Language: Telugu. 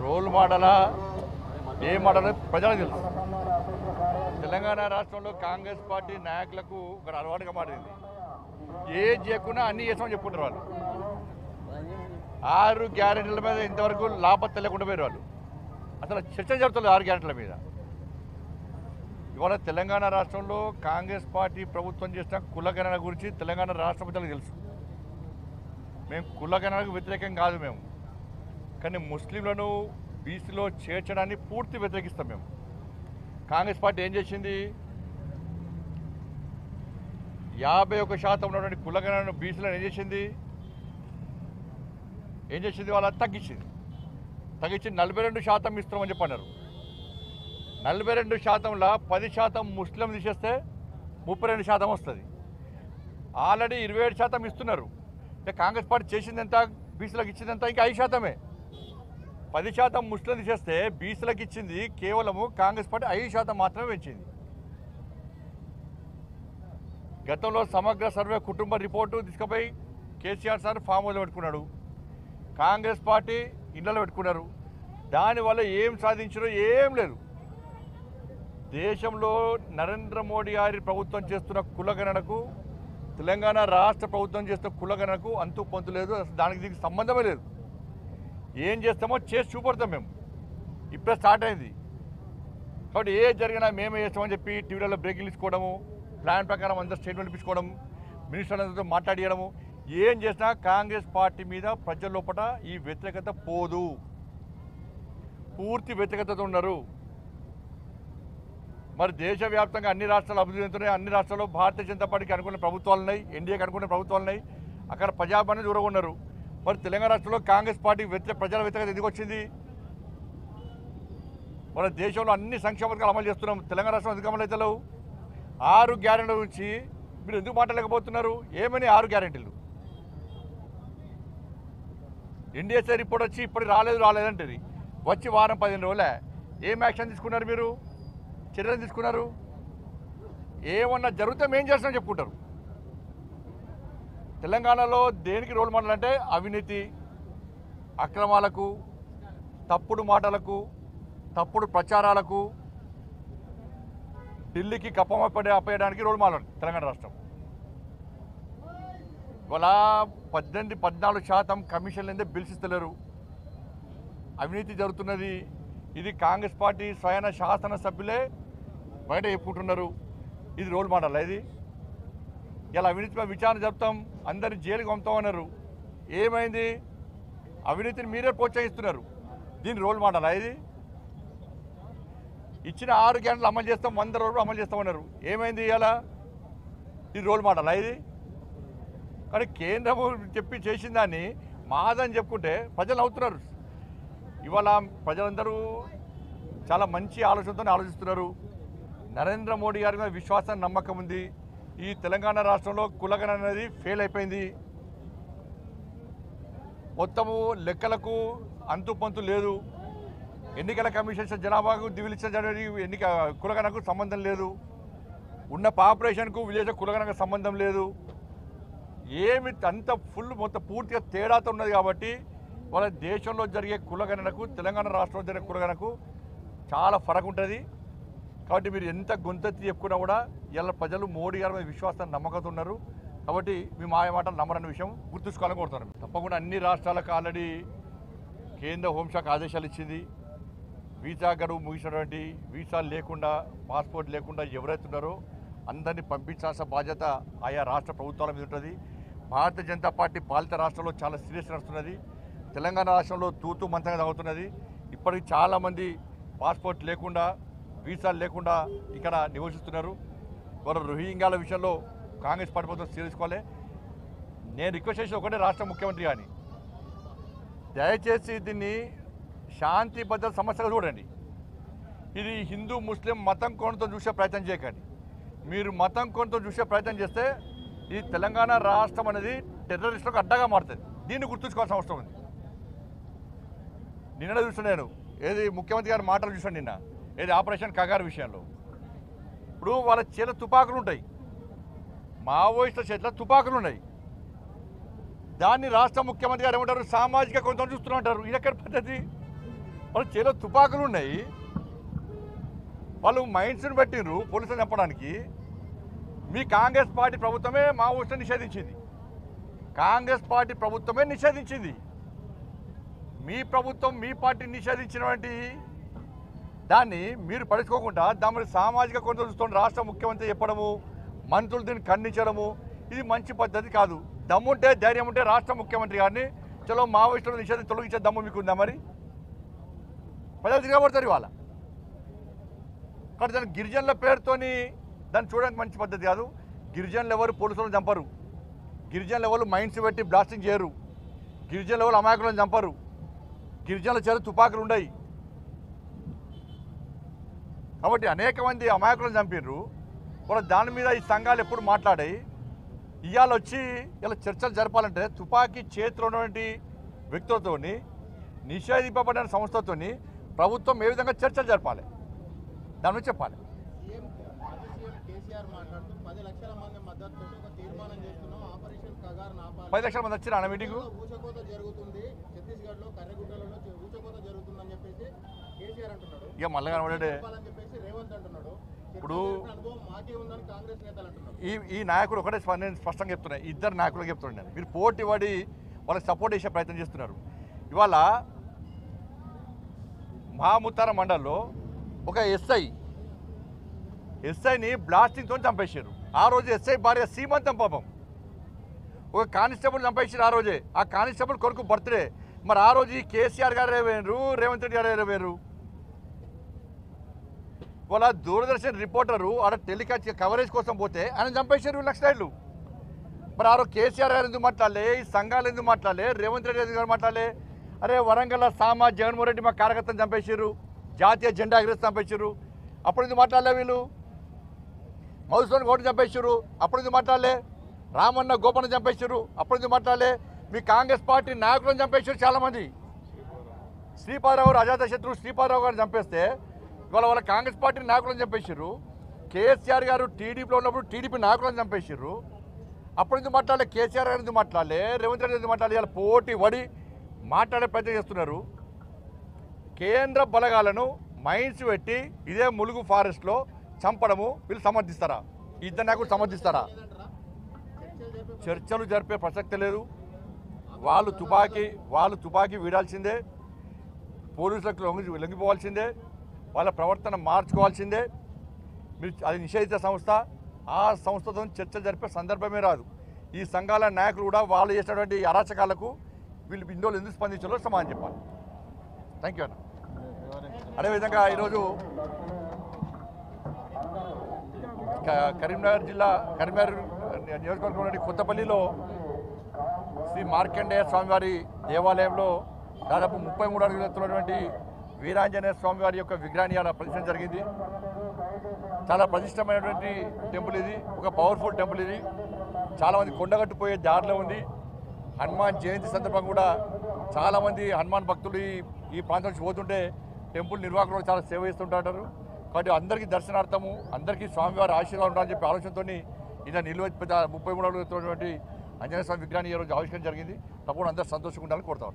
రోల్ మోడలా ఏ మోడల్ ప్రజలకు తెలుసు. తెలంగాణ రాష్ట్రంలో కాంగ్రెస్ పార్టీ నాయకులకు ఒక అలవాటుగా మారింది. ఏది చేయకుండా అన్నీ చేసామని చెప్పుకుంటారు వాళ్ళు. 6 గ్యారెంటీల మీద ఇంతవరకు లాభం తెలియకుండా పోయారు వాళ్ళు. అసలు చర్చ జరుగుతుంది 6 గ్యారెంటీల మీద. ఇవాళ తెలంగాణ రాష్ట్రంలో కాంగ్రెస్ పార్టీ ప్రభుత్వం చేసిన కులగణన గురించి తెలంగాణ రాష్ట్ర ప్రజలకు తెలుసు. మేము కులగణనకు వ్యతిరేకం కాదు మేము, కానీ ముస్లింలను బీసీలో చేర్చడాన్ని పూర్తి వ్యతిరేకిస్తాం మేము. కాంగ్రెస్ పార్టీ ఏం చేసింది? 51% ఉన్నటువంటి కులగణనను బీసీలను ఏం చేసింది? వాళ్ళ తగ్గించి 42% ఇస్తామని చెప్పన్నారు. 42%లో 10% ముస్లిం తీసేస్తే 32% వస్తుంది. ఆల్రెడీ 27% ఇస్తున్నారు. అంటే కాంగ్రెస్ పార్టీ చేసింది ఎంత? బీసీలకు ఇచ్చింది ఎంత? ఇంకా 5%. 10% ముస్లిం తీసేస్తే బీసీలకు ఇచ్చింది కేవలము కాంగ్రెస్ పార్టీ 5% మాత్రమే పెంచింది. గతంలో సమగ్ర సర్వే కుటుంబ రిపోర్టు తీసుకుపోయి కేసీఆర్ సార్ ఫామ్ హౌస్లో పెట్టుకున్నాడు. కాంగ్రెస్ పార్టీ ఇళ్లలో పెట్టుకున్నారు. దానివల్ల ఏం సాధించారో ఏం లేదు. దేశంలో నరేంద్ర మోడీ గారి ప్రభుత్వం చేస్తున్న కులగణనకు, తెలంగాణ రాష్ట్ర ప్రభుత్వం చేస్తున్న కులగణనకు అంతు పొంతు లేదు. అసలు దానికి దీనికి సంబంధమే లేదు. ఏం చేస్తామో చేసి చూపడతాం మేము. ఇప్పుడే స్టార్ట్ అయింది కాబట్టి ఏ జరిగినా మేమే చేస్తామని చెప్పి టీవీలలో బ్రేకింగ్ ఇచ్చుకోవడము, ప్లాన్ ప్రకారం అందరూ స్టేట్మెంట్ ఇప్పించుకోవడం, మినిస్టర్లతో మాట్లాడియడము, ఏం చేసినా కాంగ్రెస్ పార్టీ మీద ప్రజల లోపల ఈ వ్యతిరేకత పోదు. పూర్తి వ్యతిరేకతతో ఉన్నారు. మరి దేశవ్యాప్తంగా అన్ని రాష్ట్రాలు అభివృద్ధి చెందుతున్నాయి. అన్ని రాష్ట్రాల్లో భారతీయ జనతా పార్టీకి అనుకున్న ప్రభుత్వాలు ఉన్నాయి, ఎన్డీఏకి అనుకున్న ప్రభుత్వాలు ఉన్నాయి. అక్కడ ప్రజాపాలన దూరంగా ఉన్నారు. మరి తెలంగాణ రాష్ట్రంలో కాంగ్రెస్ పార్టీ ప్రజల వ్యతిరేకత ఎందుకు వచ్చింది? మన దేశంలో అన్ని సంక్షేమ పథకాలు అమలు చేస్తున్నాం. తెలంగాణ రాష్ట్రం ఎందుకు అమలు అవుతలేవు? 6 గ్యారెంటీల గురించి మీరు ఎందుకు మాట్లాడలేకపోతున్నారు? ఏమని 6 గ్యారెంటీలు? ఎన్డీఎస్ఏ రిపోర్ట్ వచ్చి ఇప్పుడు రాలేదంటది. వచ్చి వారం 15 రోజులే. ఏం యాక్షన్ తీసుకున్నారు? మీరు చర్యలు తీసుకున్నారు? ఏమన్నా జరిగితే మేం చేస్తామని చెప్పుకుంటారు. తెలంగాణలో దేనికి రోల్ మోడల్ అంటే అవినీతి, అక్రమాలకు, తప్పుడు మాటలకు, తప్పుడు ప్రచారాలకు, ఢిల్లీకి అప్పేయడానికి రోల్ మోడల్ తెలంగాణ రాష్ట్రం. ఇవాళ 14% కమిషన్లు ఏందే బిల్స్ ఇస్తలేరు. అవినీతి జరుగుతున్నది. ఇది కాంగ్రెస్ పార్టీ స్వయాన శాసనసభ్యులే బయట చెప్పుకుంటున్నారు. ఇది రోల్ మోడల్. ఇది ఇలా అవినీతిపై విచారణ జరుపుతాం, అందరినీ జైలుకి పంపుతామన్నారు. ఏమైంది? అవినీతిని మీరే ప్రోత్సహిస్తున్నారు. దీని రోల్ మోడల్. ఇది ఇచ్చిన 6 గ్యారెంటీలు అమలు చేస్తాం, 100 రోజులు అమలు చేస్తామన్నారు. ఏమైంది? ఇలా ఇది రోల్ మోడల్. ఇది కానీ కేంద్రము చెప్పి చేసిన దాన్ని మాదని చెప్పుకుంటే ప్రజలు అవుతున్నారు. ఇవాళ ప్రజలందరూ చాలా మంచి ఆలోచనతో ఆలోచిస్తున్నారు. నరేంద్ర మోడీ గారి మీద విశ్వాసం, నమ్మకం ఉంది. ఈ తెలంగాణ రాష్ట్రంలో కులగణన అనేది ఫెయిల్ అయిపోయింది. మొత్తము లెక్కలకు అంతు పంతు లేదు. ఎన్నికల కమిషన్ జనాభాకు దివిలిచ్చిన ఎన్నిక కులగణకు సంబంధం లేదు. ఉన్న పాపులేషన్కు విలేజ్ కులగణకు సంబంధం లేదు. ఏమి అంత మొత్తం పూర్తిగా తేడాతో ఉన్నది. కాబట్టి వాళ్ళ దేశంలో జరిగే కులగణనకు, తెలంగాణ రాష్ట్రంలో జరిగే కులగణనకు చాలా ఫరక్ ఉంటుంది. కాబట్టి మీరు ఎంత గొంతెత్తి చెప్పుకున్నా కూడా ఇలా ప్రజలు మోడీ గారి మీద విశ్వాసాన్ని నమ్మకంతో ఉన్నారు. కాబట్టి మీ మాటలు నమ్మరన్న విషయం గుర్తుంచుకోవాలని కోరుతున్నాను. తప్పకుండా అన్ని రాష్ట్రాలకు ఆల్రెడీ కేంద్ర హోంశాఖ ఆదేశాలు ఇచ్చింది. వీసా గడువు ముగిసినటువంటి, వీసా లేకుండా, పాస్పోర్ట్ లేకుండా ఎవరైతే ఉన్నారో అందరినీ పంపించాల్సిన బాధ్యత ఆయా రాష్ట్ర ప్రభుత్వాల మీద ఉంటుంది. భారతీయ జనతా పార్టీ పాలిత రాష్ట్రంలో చాలా సీరియస్ నడుస్తున్నది. తెలంగాణ రాష్ట్రంలో తూతూ మంతంగా తాగుతున్నది. ఇప్పటికి చాలామంది పాస్పోర్ట్ లేకుండా, వీసాలు లేకుండా ఇక్కడ నివసిస్తున్నారు. వాళ్ళ రోహింగ్యాల విషయంలో కాంగ్రెస్ పార్టీ ప్రభుత్వం తీసుకోవాలి. నేను రిక్వెస్ట్ చేసి ఒకటే రాష్ట్ర ముఖ్యమంత్రి కానీ, దయచేసి దీన్ని శాంతి భద్రత సమస్యగా చూడండి. ఇది హిందూ ముస్లిం మతం కోణంతో చూసే ప్రయత్నం చేయకండి. మీరు మతం కోణంతో చూసే ప్రయత్నం చేస్తే ఈ తెలంగాణ రాష్ట్రం అనేది టెర్రరిస్టులకు అడ్డగా మారుతుంది. దీన్ని గుర్తుంచుకోవాల్సిన అవసరం ఉంది. నిన్న చూసాను నేను, ఏది ముఖ్యమంత్రి గారి మాటలు చూసాను నిన్న, ఏది ఆపరేషన్ కగారు విషయంలో. ఇప్పుడు వాళ్ళ చేత తుపాకులు ఉంటాయి, మావోయిస్టుల చేతిలో తుపాకులు ఉన్నాయి. దాన్ని రాష్ట్ర ముఖ్యమంత్రి గారు ఏమంటారు, సామాజిక కొంత చూస్తూ ఉంటారు. ఇదెక్కడ పద్ధతి? వాళ్ళు చేలో తుపాకులు ఉన్నాయి, వాళ్ళు మైండ్స్ని పెట్టిండ్రు పోలీసులు చంపడానికి. మీ కాంగ్రెస్ పార్టీ ప్రభుత్వమే మావోయిస్టులను నిషేధించింది. కాంగ్రెస్ పార్టీ ప్రభుత్వమే నిషేధించింది. మీ ప్రభుత్వం మీ పార్టీని నిషేధించినటువంటి దాన్ని మీరు పడుచుకోకుండా దాని సామాజిక కొంత చూస్తున్న రాష్ట్ర ముఖ్యమంత్రి చెప్పడము, మంత్రులు దీన్ని ఖండించడము, ఇది మంచి పద్ధతి కాదు. దమ్ముంటే ధైర్యం ఉంటే రాష్ట్ర ముఖ్యమంత్రి గారిని చలో మావోయిస్టుల నిషేధం తొలగించే దమ్ము మీకుందా? మరి ప్రజలు తిరగబడతారు ఇవాళ. కాబట్టి దాని గిరిజనుల పేరుతోని దాన్ని చూడడానికి మంచి పద్ధతి కాదు. గిరిజనులు ఎవరు పోలీసులను చంపరు, గిరిజనులు ఎవరు మైండ్స్ పెట్టి బ్లాస్టింగ్ చేయరు, గిరిజనులు ఎవరు అమాయకులను చంపరు, గిరిజనుల చేరు తుపాకులు ఉన్నాయి. కాబట్టి అనేక మంది అమాయకులను చంపిర్రు. కూడా దాని మీద ఈ సంఘాలు ఎప్పుడు మాట్లాడాయి. ఇవాళ వచ్చి ఇలా చర్చలు జరపాలంటే తుపాకీ చేతిలో ఉన్నటువంటి వ్యక్తులతో నిషేధింపబడిన సంస్థతో ప్రభుత్వం ఏ విధంగా చర్చలు జరపాలి దాని నుంచి చెప్పాలి. 10 లక్షల మంది వచ్చిన మీటింగ్ ఇక మళ్ళీ కనబడే. ఇప్పుడు ఈ నాయకుడు ఒకటే నేను స్పష్టంగా చెప్తున్నాను, ఇద్దరు నాయకులకు చెప్తున్నాను, మీరు పోటీ పడి వాళ్ళకి సపోర్ట్ చేసే ప్రయత్నం చేస్తున్నారు. ఇవాళ మహాముత్తార మండల్లో ఒక ఎస్ఐని బ్లాస్టింగ్తో చంపేశారు. ఆ రోజు ఎస్ఐ భార్య సీమంతం పాపం. ఒక కానిస్టేబుల్ చంపేసారు ఆ రోజే. ఆ కానిస్టేబుల్ కొడుకు బర్త్డే. మరి ఆ రోజు ఈ కేసీఆర్ గారు వేరు, రేవంత్ రెడ్డి గారు వేరు. వాళ్ళ దూరదర్శన్ రిపోర్టరు ఆడ టెలికాస్ట్ కవరేజ్ కోసం పోతే ఆయన చంపేశారు లక్షలు. మరి ఆ రోజు కేసీఆర్ గారు ఎందుకు మాట్లాడలే, ఈ సంఘాలు ఎందుకు మాట్లాడలే, రేవంత్ రెడ్డి ఎందుకు మాట్లాడలే? అరే వరంగల్ సామా జగన్మోహన్ రెడ్డి మా కార్యకర్తను చంపేశారు, జాతీయ జెండా ఎగరేసి చంపేశారు, అప్పుడు ఎందుకు మాట్లాడలే? వీళ్ళు మధుసూదన్ గౌడ్ని చంపేశారు, అప్పుడు ఎందుకు మాట్లాడలే? రామన్న గోపన్న చంపేశారు, అప్పుడు ఎందుకు మాట్లాడలే? మీ కాంగ్రెస్ పార్టీ నాయకులను చంపేశారు చాలామంది. శ్రీపాదరావు అజాత శత్రువు శ్రీపాదరావు గారిని చంపేస్తే ఇవాళ వాళ్ళ కాంగ్రెస్ పార్టీ నాయకులను చంపేశారు. కేసీఆర్ గారు టీడీపీలో ఉన్నప్పుడు టీడీపీ నాయకులను చంపేశారు, అప్పుడు ఎందుకు మాట్లాడలే? కేసీఆర్ గారు ఎందుకు మాట్లాడలే? రేవంత్ రెడ్డి ఎందుకు మాట్లాడలే? ఇలా పోటీ పడి మాట్లాడే ప్రయత్నం చేస్తున్నారు. కేంద్ర బలగాలను మైన్స్ పెట్టి ఇదే ములుగు ఫారెస్ట్లో చంపడము వీళ్ళు సమర్థిస్తారా? ఇద్దరు నాయకులు సమర్థిస్తారా? చర్చలు జరిపే ప్రసక్తి లేదు. వాళ్ళు తుపాకీ వీడాల్సిందే, పోలీసులకు లొంగిపోవాల్సిందే, వాళ్ళ ప్రవర్తన మార్చుకోవాల్సిందే. మీరు అది నిషేధిత సంస్థ, ఆ సంస్థతో చర్చలు జరిపే సందర్భమే రాదు. ఈ సంఘాల నాయకులు కూడా వాళ్ళు చేసినటువంటి అరాచకాలకు వీళ్ళు ఇందులో ఎందుకు స్పందించాలో సమాధానం చెప్పాలి. థ్యాంక్ యూ అన్న. అదేవిధంగా ఈరోజు కరీంనగర్ జిల్లా కరీంనగర్ నియోజకవర్గంలోని కొత్తపల్లిలో శ్రీ మార్కండేయ స్వామివారి దేవాలయంలో దాదాపు 33 అడుగుల ఎత్తున్నటువంటి వీరాంజనేయ స్వామివారి యొక్క విగ్రహాన్ని అలా ప్రతిష్ఠించడం జరిగింది. చాలా ప్రతిష్టమైనటువంటి టెంపుల్ ఇది, ఒక పవర్ఫుల్ టెంపుల్ ఇది. చాలామంది కొండగట్టుపోయే దారిలో ఉంది. హనుమాన్ జయంతి సందర్భంగా కూడా చాలామంది హనుమాన్ భక్తులు ఈ ప్రాంతం నుంచి పోతుంటే టెంపుల్ నిర్వాహకులు చాలా సేవ చేస్తుంటారు. కాబట్టి అందరికీ దర్శనార్థము, అందరికీ స్వామివారి ఆశీర్వాదం ఉండాలని చెప్పి ఆలోచనతో ఇలా నిలువ 33 అడుగుతున్నటువంటి ఆంజనేయ స్వామి విగ్రహాన్ని ఈరోజు ఆవిష్కరణ జరిగింది. తప్పకుండా అందరూ సంతోషంగా ఉండాలని కోరుతాం.